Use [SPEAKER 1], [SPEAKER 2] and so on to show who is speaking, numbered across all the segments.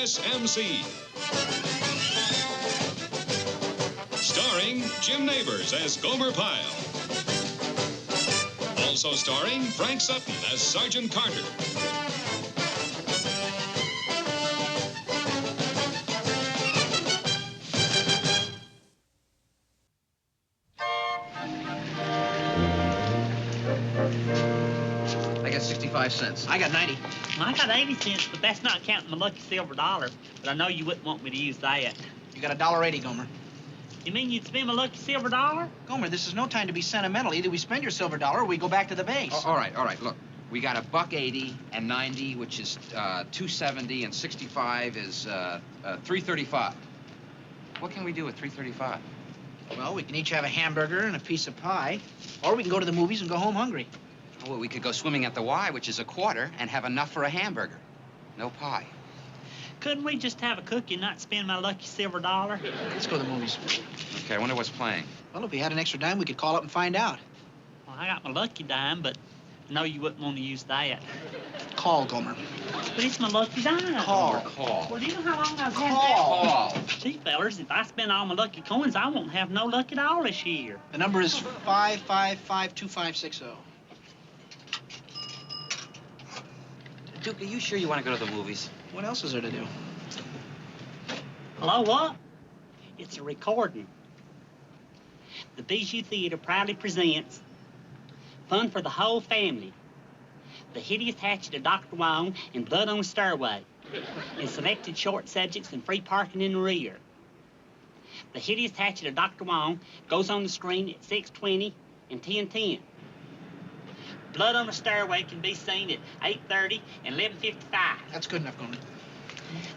[SPEAKER 1] USMC. Starring Jim Neighbors as Gomer Pyle. Also starring Frank Sutton as Sergeant Carter.
[SPEAKER 2] I got 65 cents.
[SPEAKER 3] I got 90.
[SPEAKER 4] I got 80 cents, but that's not counting my lucky silver dollar. But I know you wouldn't want me to use that.
[SPEAKER 3] You got $1.80, Gomer.
[SPEAKER 4] You mean you'd spend my lucky silver dollar?
[SPEAKER 3] Gomer, this is no time to be sentimental. Either we spend your silver dollar or we go back to the base.
[SPEAKER 2] All right. Look, we got $1.80 and 90, which is $2.70, and 65 is $3.35. What can we do with $3.35?
[SPEAKER 3] Well, we can each have a hamburger and a piece of pie, or we can go to the movies and go home hungry.
[SPEAKER 2] Well, we could go swimming at the Y, which is $1.25, and have enough for a hamburger. No pie.
[SPEAKER 4] Couldn't we just have a cookie and not spend my lucky silver dollar?
[SPEAKER 3] Let's go to the movies.
[SPEAKER 2] Okay, I wonder what's playing.
[SPEAKER 3] Well, if we had an extra dime, we could call up and find out.
[SPEAKER 4] Well, I got my lucky dime, but I know you wouldn't want to use that.
[SPEAKER 3] Call, Gomer.
[SPEAKER 4] But it's my lucky dime.
[SPEAKER 3] Call.
[SPEAKER 4] Well, do you know how long I've had
[SPEAKER 2] Call.
[SPEAKER 4] that? Gee, fellers, if I spend all my lucky coins, I won't have no lucky at all this year.
[SPEAKER 3] The number is 555-2560.
[SPEAKER 2] Duke, are you sure you want to go to the movies?
[SPEAKER 3] What else is there to do?
[SPEAKER 4] Hello, what? It's a recording. The Bijou Theater proudly presents Fun for the Whole Family. The Hideous Hatchet of Dr. Wong and Blood on the Stairway. And selected short subjects and free parking in the rear. The Hideous Hatchet of Dr. Wong goes on the screen at 6:20 and 10:10. Blood on the Stairway can be seen at 8:30 and 11:55.
[SPEAKER 3] That's good enough, Gomer.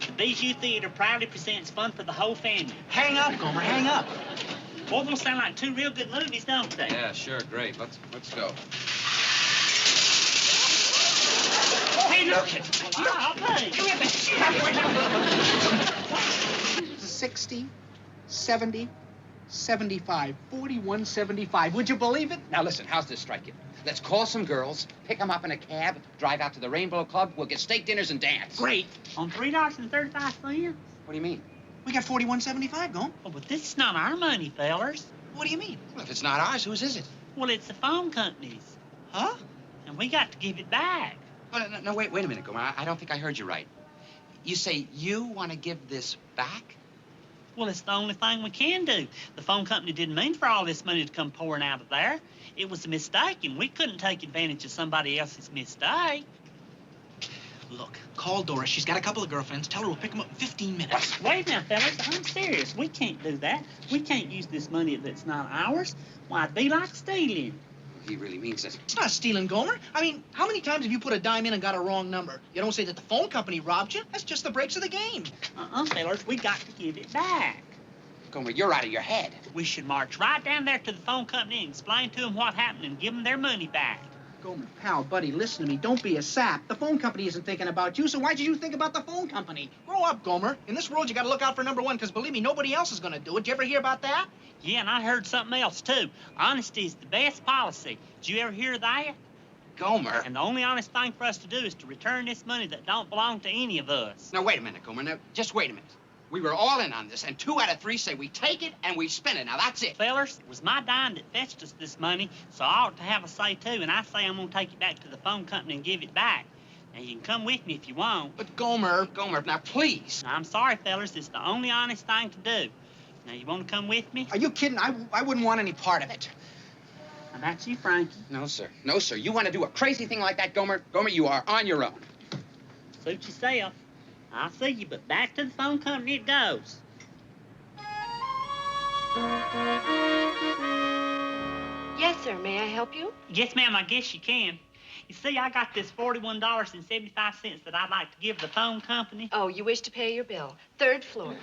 [SPEAKER 4] The Bijou Theater proudly presents Fun for the Whole Family.
[SPEAKER 3] Hang up, Gomer, hang up.
[SPEAKER 4] Boy, those sound like two real good movies, don't they?
[SPEAKER 2] Yeah, sure, great. Let's go.
[SPEAKER 4] Hey, look it. Yeah, I'll pay.
[SPEAKER 3] 60, 70, 75, 41.75. Would you believe it?
[SPEAKER 2] Now, listen, how's this strike you? Let's call some girls, pick them up in a cab, drive out to the Rainbow Club. We'll get steak dinners and dance.
[SPEAKER 3] Great.
[SPEAKER 4] On $3.35.
[SPEAKER 2] What do you mean?
[SPEAKER 3] We got 41.75, Gomer.
[SPEAKER 4] Oh, but this is not our money, fellers.
[SPEAKER 3] What do you mean?
[SPEAKER 2] Well, if it's not ours, whose is it?
[SPEAKER 4] Well, it's the phone company's.
[SPEAKER 3] Huh?
[SPEAKER 4] And we got to give it back.
[SPEAKER 2] Oh, no, wait a minute, Gomer. I don't think I heard you right. You say you want to give this back?
[SPEAKER 4] Well, it's the only thing we can do. The phone company didn't mean for all this money to come pouring out of there. It was a mistake, and we couldn't take advantage of somebody else's mistake.
[SPEAKER 3] Look, call Doris. She's got a couple of girlfriends. Tell her we'll pick them up in 15 minutes.
[SPEAKER 4] Wait now, fellas. I'm serious. We can't do that. We can't use this money that's not ours. Why, it'd be like stealing.
[SPEAKER 2] He really means it.
[SPEAKER 3] It's not stealing, Gomer. I mean, how many times have you put a dime in and got a wrong number? You don't say that the phone company robbed you. That's just the breaks of the game.
[SPEAKER 4] Fellas, we got to give it back.
[SPEAKER 2] Gomer, you're out of your head.
[SPEAKER 4] We should march right down there to the phone company and explain to them what happened and give them their money back.
[SPEAKER 3] Gomer, pal, buddy, listen to me. Don't be a sap. The phone company isn't thinking about you, so why did you think about the phone company? Grow up, Gomer. In this world, you gotta look out for number one, because believe me, nobody else is gonna do it. Did you ever hear about that?
[SPEAKER 4] Yeah, and I heard something else, too. Honesty is the best policy. Did you ever hear that?
[SPEAKER 2] Gomer.
[SPEAKER 4] And the only honest thing for us to do is to return this money that don't belong to any of us.
[SPEAKER 2] Now, wait a minute, Gomer. Now, just wait a minute. We were all in on this, and 2 out of 3 say we take it and we spend it. Now, that's it.
[SPEAKER 4] Fellers, it was my dime that fetched us this money, so I ought to have a say, too, and I say I'm going to take it back to the phone company and give it back. Now, you can come with me if you want.
[SPEAKER 3] But, Gomer...
[SPEAKER 2] Gomer, now, please.
[SPEAKER 4] Now, I'm sorry, fellers. It's the only honest thing to do. Now, you want to come with me?
[SPEAKER 3] Are you kidding? I wouldn't want any part of it.
[SPEAKER 4] How about you, Frankie?
[SPEAKER 2] No, sir. No, sir. You want to do a crazy thing like that, Gomer? Gomer, you are on your own.
[SPEAKER 4] Suit yourself. I'll see you, but back to the phone company it goes.
[SPEAKER 5] Yes, sir. May I help you?
[SPEAKER 4] Yes, ma'am, I guess you can. You see, I got this $41.75 that I'd like to give the phone company.
[SPEAKER 5] Oh, you wish to pay your bill. 3rd floor.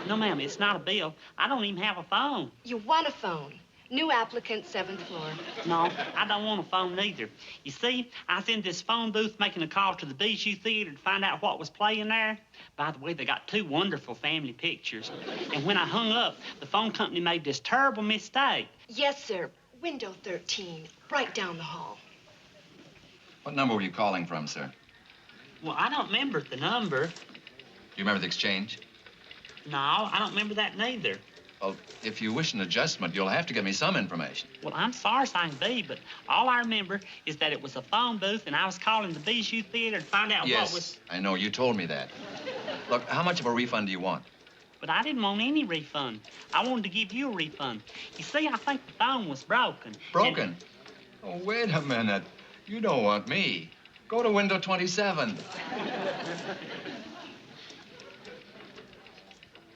[SPEAKER 4] No, ma'am, it's not a bill. I don't even have a phone.
[SPEAKER 5] You want a phone. New applicant, 7th floor.
[SPEAKER 4] No, I don't want a phone either. You see, I was in this phone booth making a call to the Bijou Theater to find out what was playing there. By the way, they got 2 wonderful family pictures. And when I hung up, the phone company made this terrible mistake.
[SPEAKER 5] Yes, sir. Window 13, right down the hall.
[SPEAKER 6] What number were you calling from, sir?
[SPEAKER 4] Well, I don't remember the number.
[SPEAKER 6] You remember the exchange?
[SPEAKER 4] No, I don't remember that neither.
[SPEAKER 6] Well, if you wish an adjustment, you'll have to give me some information.
[SPEAKER 4] Well, I'm sorry as I can be, but all I remember is that it was a phone booth and I was calling the Bijou Theater to find out
[SPEAKER 6] Yes,
[SPEAKER 4] what was...
[SPEAKER 6] I know. You told me that. Look, how much of a refund do you want?
[SPEAKER 4] But I didn't want any refund. I wanted to give you a refund. You see, I think the phone was broken.
[SPEAKER 6] Broken? Oh, wait a minute. You don't want me. Go to window 27.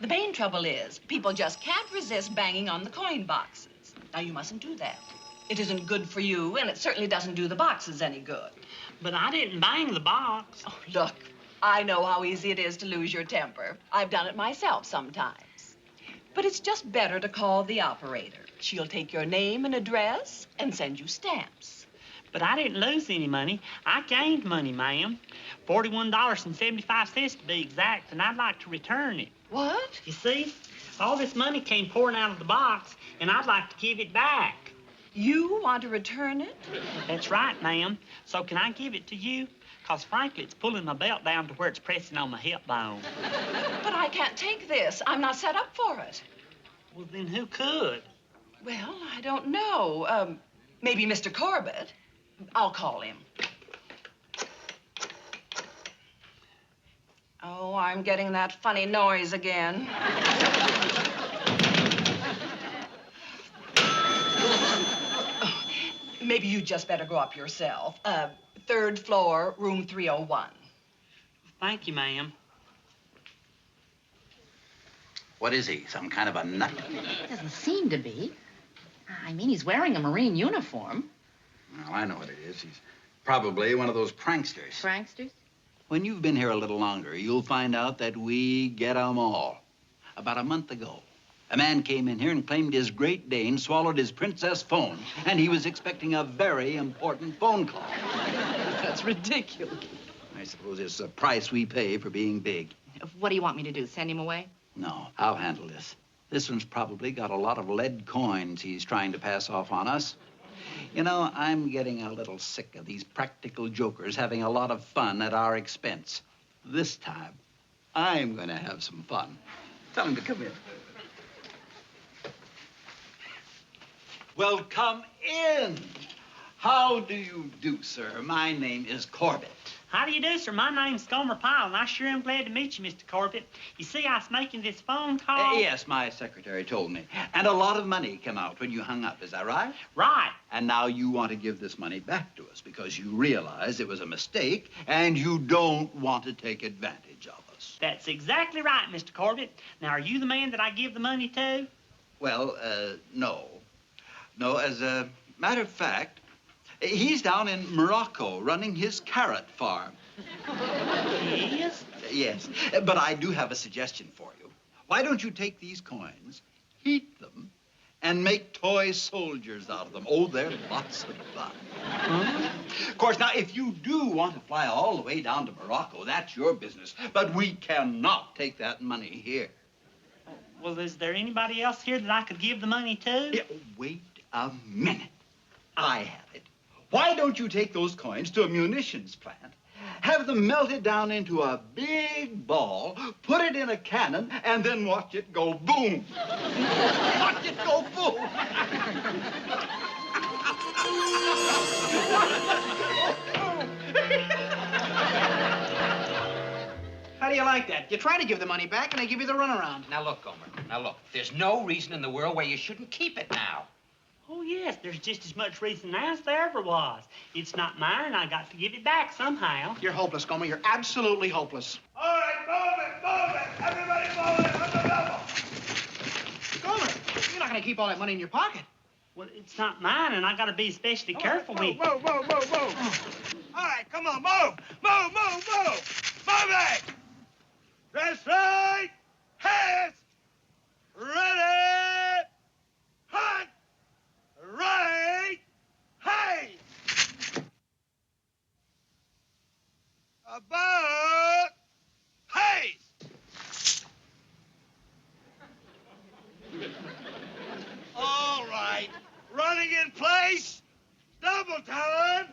[SPEAKER 7] The main trouble is, people just can't resist banging on the coin boxes. Now, you mustn't do that. It isn't good for you, and it certainly doesn't do the boxes any good.
[SPEAKER 4] But I didn't bang the box.
[SPEAKER 7] Oh, look, I know how easy it is to lose your temper. I've done it myself sometimes. But it's just better to call the operator. She'll take your name and address and send you stamps.
[SPEAKER 4] But I didn't lose any money. I gained money, ma'am. $41.75 to be exact, and I'd like to return it.
[SPEAKER 7] What?
[SPEAKER 4] You see, all this money came pouring out of the box, and I'd like to give it back.
[SPEAKER 7] You want to return it?
[SPEAKER 4] That's right, ma'am. So can I give it to you? Because frankly, it's pulling my belt down to where it's pressing on my hip bone.
[SPEAKER 7] But I can't take this. I'm not set up for it.
[SPEAKER 4] Well, then who could?
[SPEAKER 7] Well, I don't know. Maybe Mr. Corbett. I'll call him. Oh, I'm getting that funny noise again. Oh, maybe you just better go up yourself. Third floor, room 301.
[SPEAKER 4] Thank you, ma'am.
[SPEAKER 8] What is he, some kind of a nut?
[SPEAKER 9] Doesn't seem to be. I mean, he's wearing a Marine uniform.
[SPEAKER 8] Well, I know what it is. He's probably one of those pranksters.
[SPEAKER 9] Pranksters?
[SPEAKER 8] When you've been here a little longer, you'll find out that we get 'em all. About a month ago, a man came in here and claimed his Great Dane swallowed his princess phone, and he was expecting a very important phone call.
[SPEAKER 7] That's ridiculous.
[SPEAKER 8] I suppose it's the price we pay for being big.
[SPEAKER 9] What do you want me to do, send him away?
[SPEAKER 8] No, I'll handle this. This one's probably got a lot of lead coins he's trying to pass off on us. You know, I'm getting a little sick of these practical jokers having a lot of fun at our expense. This time, I'm going to have some fun. Tell him to come in. Well, come in. How do you do, sir? My name is Corbett.
[SPEAKER 4] How do you do, sir? My name's Gomer Pyle, and I sure am glad to meet you, Mr. Corbett. You see, I was making this phone call.
[SPEAKER 8] Yes, my secretary told me. And a lot of money came out when you hung up, is that right?
[SPEAKER 4] Right.
[SPEAKER 8] And now you want to give this money back to us because you realize it was a mistake and you don't want to take advantage of us.
[SPEAKER 4] That's exactly right, Mr. Corbett. Now, are you the man that I give the money to?
[SPEAKER 8] Well, no. No, as a matter of fact, he's down in Morocco running his carrot farm.
[SPEAKER 4] Yes?
[SPEAKER 8] Yes, but I do have a suggestion for you. Why don't you take these coins, heat them, and make toy soldiers out of them? Oh, they're lots of fun.
[SPEAKER 4] Huh?
[SPEAKER 8] Of course, now, if you do want to fly all the way down to Morocco, that's your business. But we cannot take that money here.
[SPEAKER 4] Well, is there anybody else here that I could give the money to?
[SPEAKER 8] Yeah, wait a minute. I have it. Why don't you take those coins to a munitions plant, have them melted down into a big ball, put it in a cannon, and then watch it go boom. Watch it go boom.
[SPEAKER 3] How do you like that? You try to give the money back, and they give you the runaround.
[SPEAKER 2] Now, look, Gomer. Now, look. There's no reason in the world why you shouldn't keep it now.
[SPEAKER 4] Oh, yes, there's just as much reason now as there ever was. It's not mine, and I got to give it back somehow.
[SPEAKER 3] You're hopeless, Gomer. You're absolutely hopeless.
[SPEAKER 10] All right, move it. Everybody move it on the level.
[SPEAKER 3] Gomer, you're not going to keep all that money in your pocket.
[SPEAKER 4] Well, it's not mine, and I got to be especially careful with it.
[SPEAKER 10] Move. All right, come on, move. Move it. Dress right. Hands. Ready. Hunt. Right. Hey. About. Hey. All right. Running in place. Double time.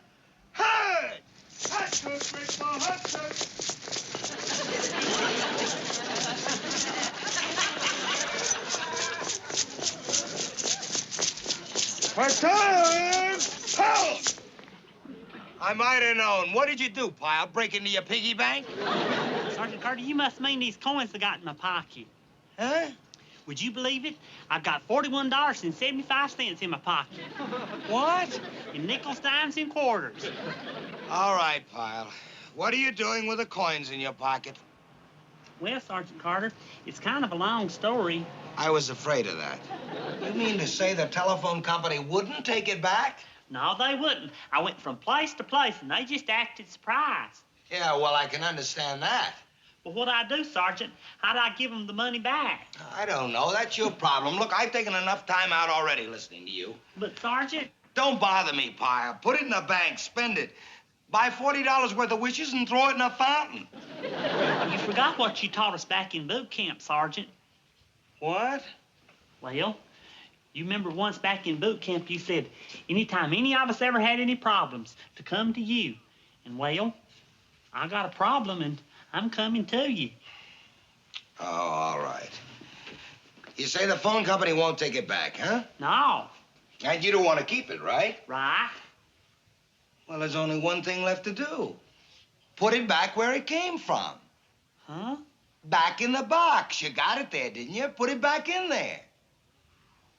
[SPEAKER 10] Hey. Hut, Rick, hut. Return! Halt! I might have known. What did you do, pile? Break into your piggy bank?
[SPEAKER 4] Sergeant Carter, you must mean these coins I got in my pocket.
[SPEAKER 10] Huh?
[SPEAKER 4] Would you believe it? I've got $41.75 in my pocket.
[SPEAKER 10] What?
[SPEAKER 4] In nickels, dimes, and quarters.
[SPEAKER 10] All right, pile. What are you doing with the coins in your pocket?
[SPEAKER 4] Well, Sergeant Carter, it's kind of a long story.
[SPEAKER 10] I was afraid of that. You mean to say the telephone company wouldn't take it back?
[SPEAKER 4] No, they wouldn't. I went from place to place, and they just acted surprised.
[SPEAKER 10] Yeah, well, I can understand that.
[SPEAKER 4] Well, what'd I do, Sergeant? How'd I give them the money back?
[SPEAKER 10] I don't know. That's your problem. Look, I've taken enough time out already listening to you.
[SPEAKER 4] But, Sergeant...
[SPEAKER 10] Don't bother me, pile. Put it in the bank. Spend it. Buy $40 worth of wishes and throw it in a fountain.
[SPEAKER 4] You forgot what you taught us back in boot camp, Sergeant.
[SPEAKER 10] What?
[SPEAKER 4] Well, you remember once back in boot camp you said, anytime any of us ever had any problems, to come to you. And, well, I got a problem, and I'm coming to you.
[SPEAKER 10] Oh, all right. You say the phone company won't take it back, huh?
[SPEAKER 4] No.
[SPEAKER 10] And you don't want to keep it, right?
[SPEAKER 4] Right.
[SPEAKER 10] Well, there's only one thing left to do. Put it back where it came from.
[SPEAKER 4] Huh?
[SPEAKER 10] Back in the box. You got it there, didn't you? Put it back in there.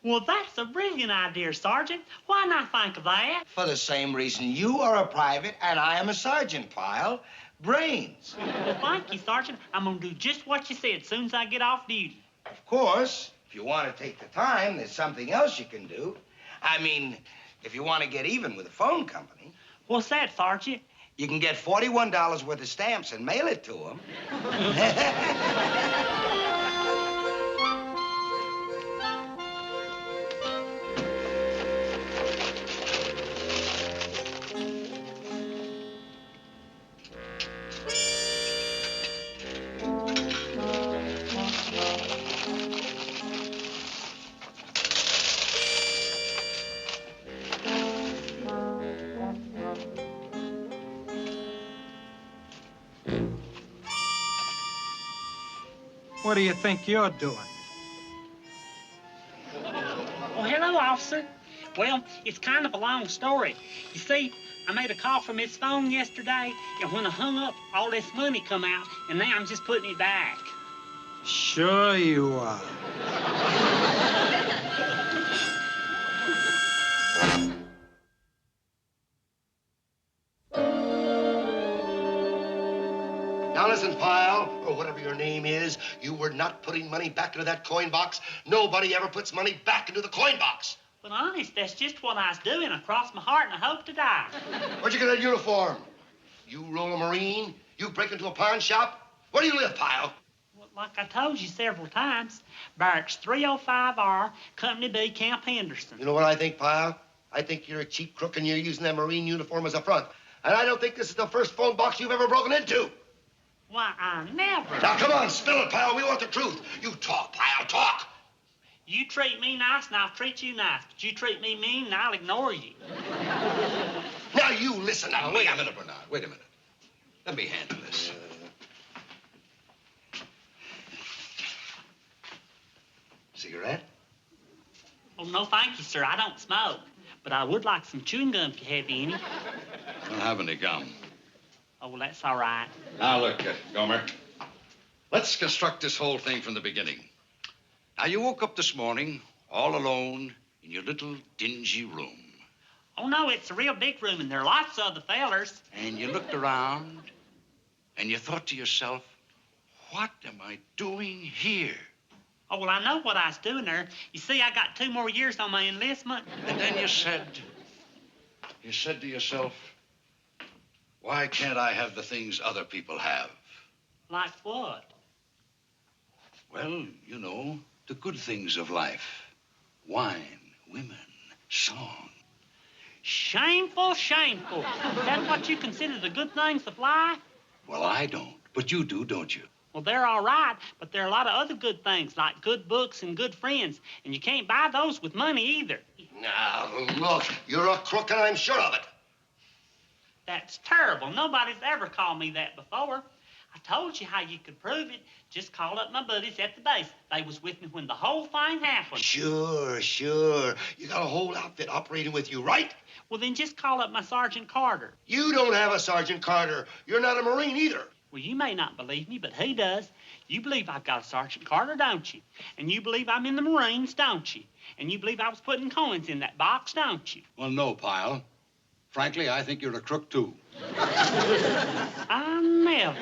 [SPEAKER 4] Well, that's a brilliant idea, Sergeant. Why not think of that?
[SPEAKER 10] For the same reason you are a private and I am a sergeant, pile. Brains.
[SPEAKER 4] Well, thank you, Sergeant. I'm going to do just what you said as soon as I get off duty.
[SPEAKER 10] Of course, if you want to take the time, there's something else you can do. I mean, if you want to get even with the phone company.
[SPEAKER 4] What's that, Sergeant?
[SPEAKER 10] You can get $41 worth of stamps and mail it to them.
[SPEAKER 3] What do you think you're doing?
[SPEAKER 4] Oh, hello, officer. Well, it's kind of a long story. You see, I made a call from his phone yesterday, and when I hung up, all this money come out, and now I'm just putting it back.
[SPEAKER 3] Sure you are.
[SPEAKER 11] Now listen, pile, or whatever your name is, you were not putting money back into that coin box. Nobody ever puts money back into the coin box.
[SPEAKER 4] But honest, that's just what I was doing. I crossed my heart and I hope to die.
[SPEAKER 11] Where'd you get that uniform? You roll a Marine? You break into a pawn shop? Where do you live, pile?
[SPEAKER 4] Well, like I told you several times, Barracks 305R, Company B, Camp Henderson.
[SPEAKER 11] You know what I think, pile? I think you're a cheap crook and you're using that Marine uniform as a front. And I don't think this is the first phone box you've ever broken into.
[SPEAKER 4] Why, I never.
[SPEAKER 11] Now, come on, spill it, pal. We want the truth. You talk, pal, talk.
[SPEAKER 4] You treat me nice, and I'll treat you nice. But you treat me mean, and I'll ignore you.
[SPEAKER 11] Now, you listen to me.
[SPEAKER 8] Wait a minute, Bernard. Wait a minute. Let me handle this.
[SPEAKER 11] Cigarette?
[SPEAKER 4] Oh, no, thank you, sir. I don't smoke. But I would like some chewing gum if you have any.
[SPEAKER 8] I don't have any gum.
[SPEAKER 4] Oh, well, that's all right.
[SPEAKER 8] Now, look, Gomer. Let's construct this whole thing from the beginning. Now, you woke up this morning all alone in your little dingy room.
[SPEAKER 4] Oh, no, it's a real big room, and there are lots of other fellers.
[SPEAKER 8] And you looked around, and you thought to yourself, what am I doing here?
[SPEAKER 4] Oh, well, I know what I was doing there. You see, I got 2 more years on my enlistment.
[SPEAKER 8] And then you said to yourself, why can't I have the things other people have?
[SPEAKER 4] Like what?
[SPEAKER 8] Well, you know, the good things of life. Wine, women, song.
[SPEAKER 4] Shameful, shameful. Is that what you consider the good things of life?
[SPEAKER 8] Well, I don't, but you do, don't you?
[SPEAKER 4] Well, they're all right, but there are a lot of other good things, like good books and good friends, and you can't buy those with money either.
[SPEAKER 11] Now, look, you're a crook, and I'm sure of it.
[SPEAKER 4] That's terrible. Nobody's ever called me that before. I I told you how you could prove it. Just call up my buddies at the base. They was with me when the whole thing happened.
[SPEAKER 11] Sure, sure. You got a whole outfit operating with you, right?
[SPEAKER 4] Well, then just call up my Sergeant Carter.
[SPEAKER 11] You don't have a Sergeant Carter. You're not a Marine either.
[SPEAKER 4] Well, you may not believe me, but he does. You believe I've got a Sergeant Carter, don't you? And you believe I'm in the Marines, don't you? And you believe I was putting coins in that box, don't you?
[SPEAKER 12] Well, no, Pyle. Frankly, I think you're a crook, too.
[SPEAKER 4] I never.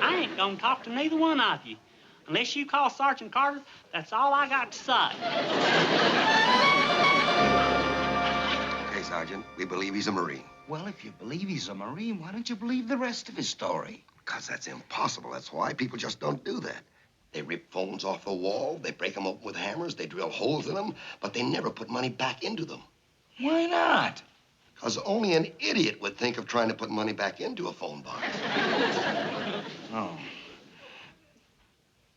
[SPEAKER 4] I ain't gonna talk to neither one of you. Unless you call Sergeant Carter, that's all I got to say.
[SPEAKER 10] Okay, Sergeant, we believe he's a Marine. Well, if you believe he's a Marine, why don't you believe the rest of his story? Because that's impossible. That's why people just don't do that. They rip phones off the wall, they break them open with hammers, they drill holes in them, but they never put money back into them. Why not? Because only an idiot would think of trying to put money back into a phone box. Oh.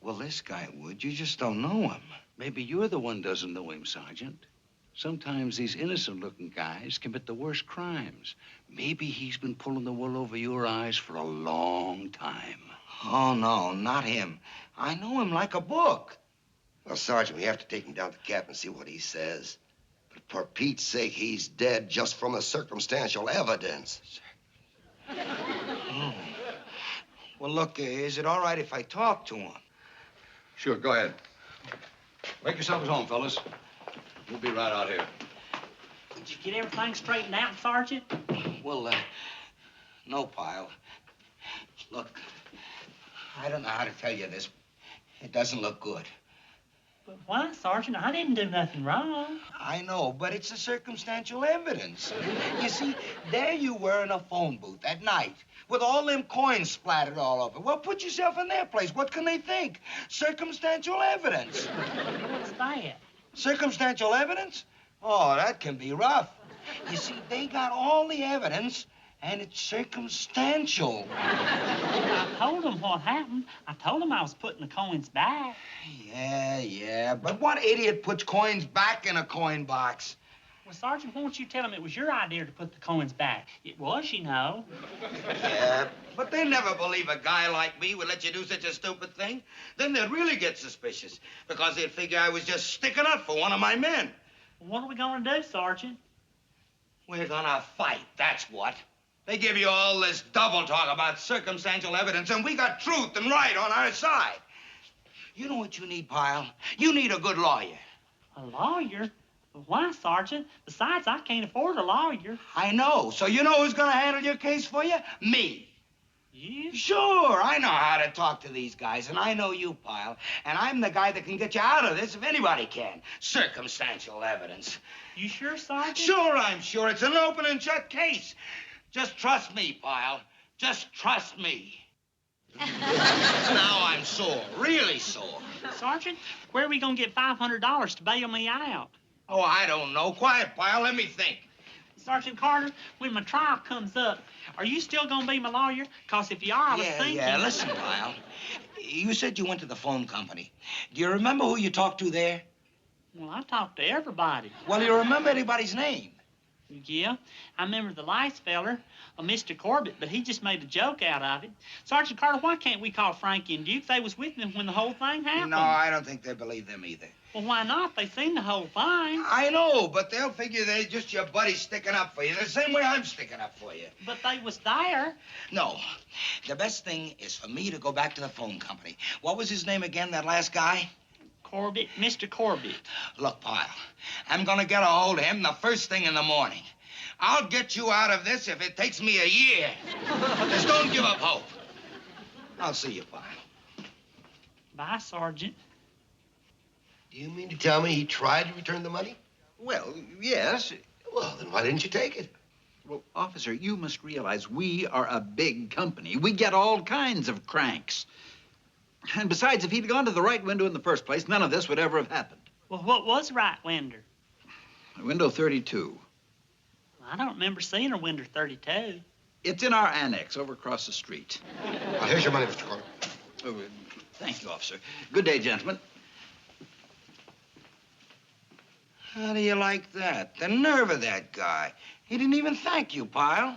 [SPEAKER 10] Well, this guy would. You just don't know him.
[SPEAKER 8] Maybe you're the one doesn't know him, Sergeant. Sometimes these innocent-looking guys commit the worst crimes. Maybe he's been pulling the wool over your eyes for a long time.
[SPEAKER 10] Oh, no, not him. I know him like a book. Well, Sergeant, we have to take him down to the cap and see what he says. But for Pete's sake, he's dead just from the circumstantial evidence. Oh. Well, look, is it all right if I talk to him?
[SPEAKER 12] Sure, go ahead. Make yourselves home, fellas. We'll be right out here.
[SPEAKER 4] Did you get everything straightened out, Sergeant?
[SPEAKER 10] Well, no, Pyle. Look, I don't know how to tell you this. It doesn't look good.
[SPEAKER 4] But why, Sergeant? I didn't do nothing wrong.
[SPEAKER 10] I know, but it's a circumstantial evidence. You see, there you were in a phone booth at night with all them coins splattered all over. Well, put yourself in their place. What can they think? Circumstantial evidence.
[SPEAKER 4] What's that?
[SPEAKER 10] Circumstantial evidence? Oh, that can be rough. You see, they got all the evidence, and it's circumstantial.
[SPEAKER 4] I told them what happened. I told them I was putting the coins back.
[SPEAKER 10] Yeah, but what idiot puts coins back in a coin box?
[SPEAKER 4] Well, Sergeant, won't you tell them it was your idea to put the coins back? It was, you know.
[SPEAKER 10] Yeah, but they never believe a guy like me would let you do such a stupid thing. Then they'd really get suspicious, because they'd figure I was just sticking up for one of my men.
[SPEAKER 4] What are we gonna do, Sergeant?
[SPEAKER 10] We're gonna fight, that's what. They give you all this double talk about circumstantial evidence, and we got truth and right on our side. You know what you need, Pyle? You need a good lawyer.
[SPEAKER 4] A lawyer? But why, Sergeant? Besides, I can't afford a lawyer.
[SPEAKER 10] I know. So you know who's gonna handle your case for you? Me.
[SPEAKER 4] You?
[SPEAKER 10] Sure, I know how to talk to these guys, and I know you, Pyle. And I'm the guy that can get you out of this if anybody can. Circumstantial evidence.
[SPEAKER 4] You sure, Sergeant?
[SPEAKER 10] Sure, I'm sure. It's an open and shut case. Just trust me, Pyle. Just trust me. Now I'm sore, really sore.
[SPEAKER 4] Sergeant, where are we gonna get $500 to bail me out?
[SPEAKER 10] Oh, I don't know. Quiet, Pyle. Let me think.
[SPEAKER 4] Sergeant Carter, when my trial comes up, are you still gonna be my lawyer? Because if you are, I was thinking...
[SPEAKER 10] Yeah, listen, Pyle. You said you went to the phone company. Do you remember who you talked to there?
[SPEAKER 4] Well, I talked to everybody.
[SPEAKER 10] Well, do you remember anybody's name?
[SPEAKER 4] Yeah, I remember the last feller, Mr. Corbett, but he just made a joke out of it. Sergeant Carter, why can't we call Frankie and Duke? They was with me when the whole thing happened.
[SPEAKER 10] No, I don't think they believe them either.
[SPEAKER 4] Well, why not? They seen the whole thing.
[SPEAKER 10] I know, but they'll figure they're just your buddy sticking up for you, the same way I'm sticking up for you.
[SPEAKER 4] But they was there.
[SPEAKER 10] No. The best thing is for me to go back to the phone company. What was his name again, that last guy?
[SPEAKER 4] Corbett, Mr. Corbett.
[SPEAKER 10] Look, Pyle, I'm gonna get a hold of him the first thing in the morning. I'll get you out of this if it takes me a year. Just don't give up hope. I'll see you, Pyle.
[SPEAKER 4] Bye, Sergeant.
[SPEAKER 11] Do you mean to tell me he tried to return the money?
[SPEAKER 8] Well, yes.
[SPEAKER 11] Well, then why didn't you take it?
[SPEAKER 8] Well, officer, you must realize we are a big company. We get all kinds of cranks. And besides, if he'd gone to the right window in the first place, none of this would ever have happened.
[SPEAKER 4] Well, what was right window?
[SPEAKER 8] Window 32.
[SPEAKER 4] I don't remember seeing a window 32.
[SPEAKER 8] It's in our annex over across the street.
[SPEAKER 11] Well, here's your money, Mr. Carter.
[SPEAKER 8] Oh, thank you, officer. Good day, gentlemen.
[SPEAKER 10] How do you like that? The nerve of that guy. He didn't even thank you, Pyle.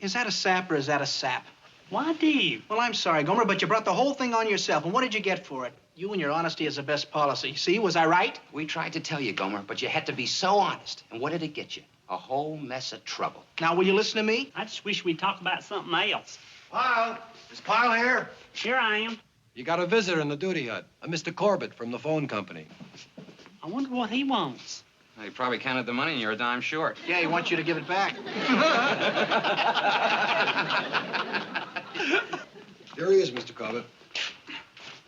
[SPEAKER 3] Is that a sap or is that a sap?
[SPEAKER 4] Why do you?
[SPEAKER 3] Well, I'm sorry, Gomer, but you brought the whole thing on yourself. And what did you get for it? You and your honesty is the best policy. See, was I right?
[SPEAKER 2] We tried to tell you, Gomer, but you had to be so honest. And what did it get you? A whole mess of trouble.
[SPEAKER 3] Now, will you listen to me?
[SPEAKER 4] I just wish we'd talk about something else.
[SPEAKER 6] Pyle, is Pyle here?
[SPEAKER 4] Here I am.
[SPEAKER 13] You got a visitor in the duty hut, a Mr. Corbett from the phone company.
[SPEAKER 4] I wonder what he wants.
[SPEAKER 2] Well, he probably counted the money and you're a dime short.
[SPEAKER 3] Yeah, he wants you to give it back.
[SPEAKER 13] Here he is, Mr. Corbett.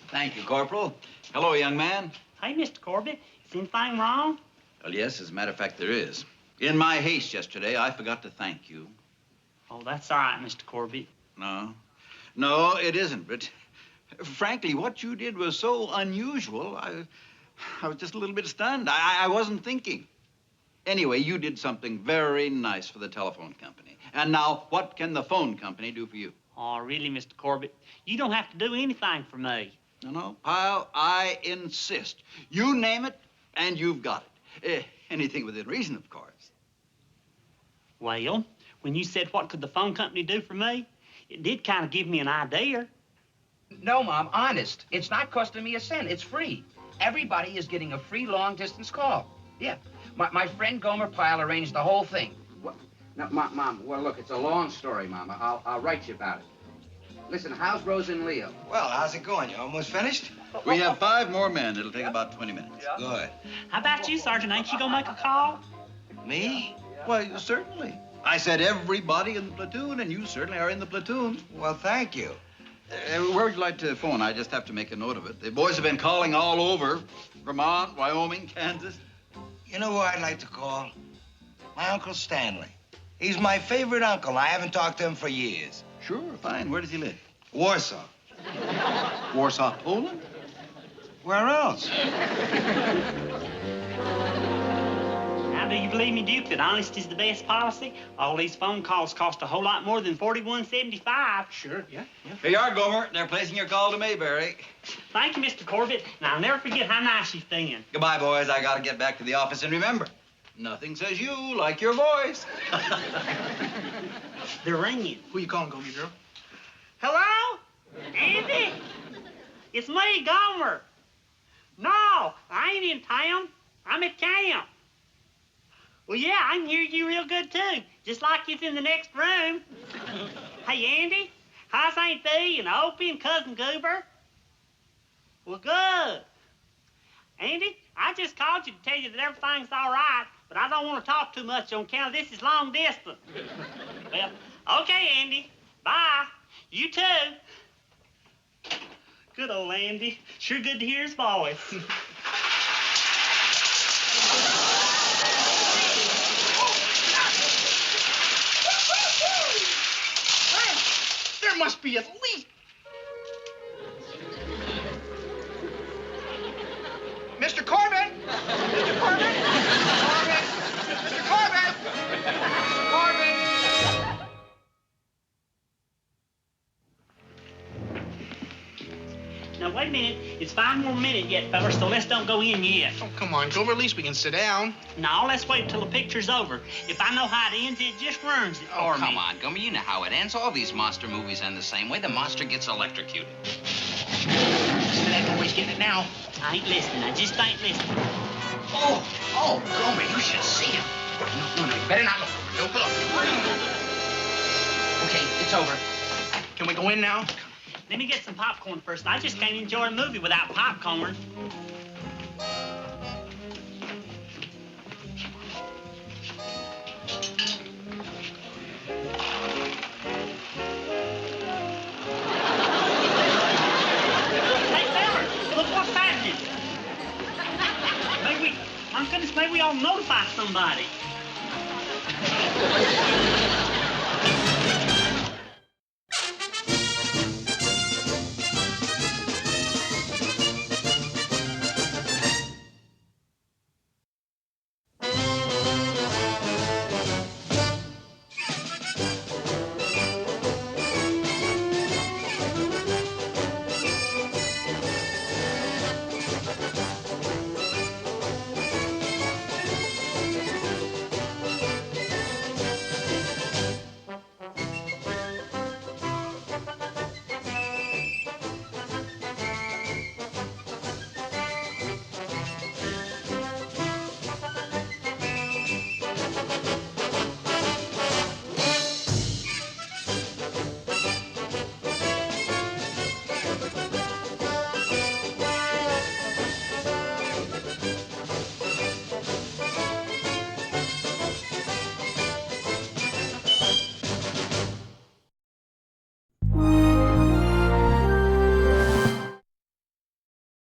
[SPEAKER 8] Thank you, Corporal. Hello, young man.
[SPEAKER 4] Hey, Mr. Corbett, is anything wrong?
[SPEAKER 8] Well, yes, as a matter of fact, there is. In my haste yesterday, I forgot to thank you.
[SPEAKER 4] Oh, that's all right, Mr. Corbett.
[SPEAKER 8] No, it isn't. But frankly, what you did was so unusual, I was just a little bit stunned. I wasn't thinking. Anyway, you did something very nice for the telephone company. And now, what can the phone company do for you?
[SPEAKER 4] Oh, really, Mr. Corbett? You don't have to do anything for me.
[SPEAKER 8] No, Pyle, I insist. You name it, and you've got it. Anything within reason, of course.
[SPEAKER 4] Well, when you said what could the phone company do for me, it did kind of give me an idea.
[SPEAKER 2] No, Mom, honest. It's not costing me a cent. It's free. Everybody is getting a free long-distance call. Yeah. My friend Gomer Pyle arranged the whole thing. Well, now, Mom, well, look, it's a long story, Mom. I'll write you about it. Listen, how's Rose and Leo?
[SPEAKER 10] Well, how's it going? You almost finished?
[SPEAKER 8] We have 5 more men. It'll take about 20 minutes.
[SPEAKER 10] Good.
[SPEAKER 4] How about you, Sergeant? Ain't you gonna make a call?
[SPEAKER 10] Me?
[SPEAKER 8] Why, certainly. I said everybody in the platoon, and you certainly are in the platoon.
[SPEAKER 10] Well, thank you.
[SPEAKER 8] Where would you like to phone? I just have to make a note of it. The boys have been calling all over. Vermont, Wyoming, Kansas.
[SPEAKER 10] You know who I'd like to call? My Uncle Stanley. He's my favorite uncle. I haven't talked to him for years.
[SPEAKER 8] Sure, fine. Where does he live?
[SPEAKER 10] Warsaw.
[SPEAKER 8] Warsaw, Poland?
[SPEAKER 10] Where else?
[SPEAKER 4] Now, do you believe me, Duke, that honest is the best policy? All these phone calls cost a whole lot more than $41.75.
[SPEAKER 3] Sure, yeah.
[SPEAKER 8] Here you are, Gomer. They're placing your call to Mayberry.
[SPEAKER 4] Thank you, Mr. Corbett. And I'll never forget how nice you've been.
[SPEAKER 8] Goodbye, boys. I gotta get back to the office. And remember, nothing says you like your voice.
[SPEAKER 4] They're ringing.
[SPEAKER 3] Who you calling, Gomer girl?
[SPEAKER 4] Hello? Andy? It's me, Gomer. No, I ain't in town. I'm at camp. Well, yeah, I can hear you real good, too. Just like you's in the next room. Hey, Andy, how's Aunt Bee and Opie and Cousin Goober? Well, good. Andy, I just called you to tell you that everything's all right, but I don't want to talk too much on account of this is long distance. Well, okay, Andy. Bye. You too. Good old Andy. Sure good to hear his voice.
[SPEAKER 3] There must be at least... Mr. Corbett! Mr. Corbett! Mr. Corbett! Mr. Corbett!
[SPEAKER 4] Now, wait a minute. It's 5 more minutes yet, fellas, so let's don't go in yet.
[SPEAKER 3] Oh, come on, Gomer. At least we can sit down.
[SPEAKER 4] No, let's wait till the picture's over. If I know how it ends, it just ruins it for me.
[SPEAKER 2] Come on, Gomer. You know how it ends. All these monster movies end the same way. The monster gets electrocuted.
[SPEAKER 3] Listen to that noise. Getting it now.
[SPEAKER 4] I ain't listening. I just ain't listening.
[SPEAKER 2] Oh, Gomer, you should see him. No, you better not look. Don't look. Okay, it's over.
[SPEAKER 3] Can we go in now?
[SPEAKER 4] Let me get some popcorn first. I just can't enjoy a movie without popcorn. Hey, fella, look what's happening. Maybe we all notify somebody.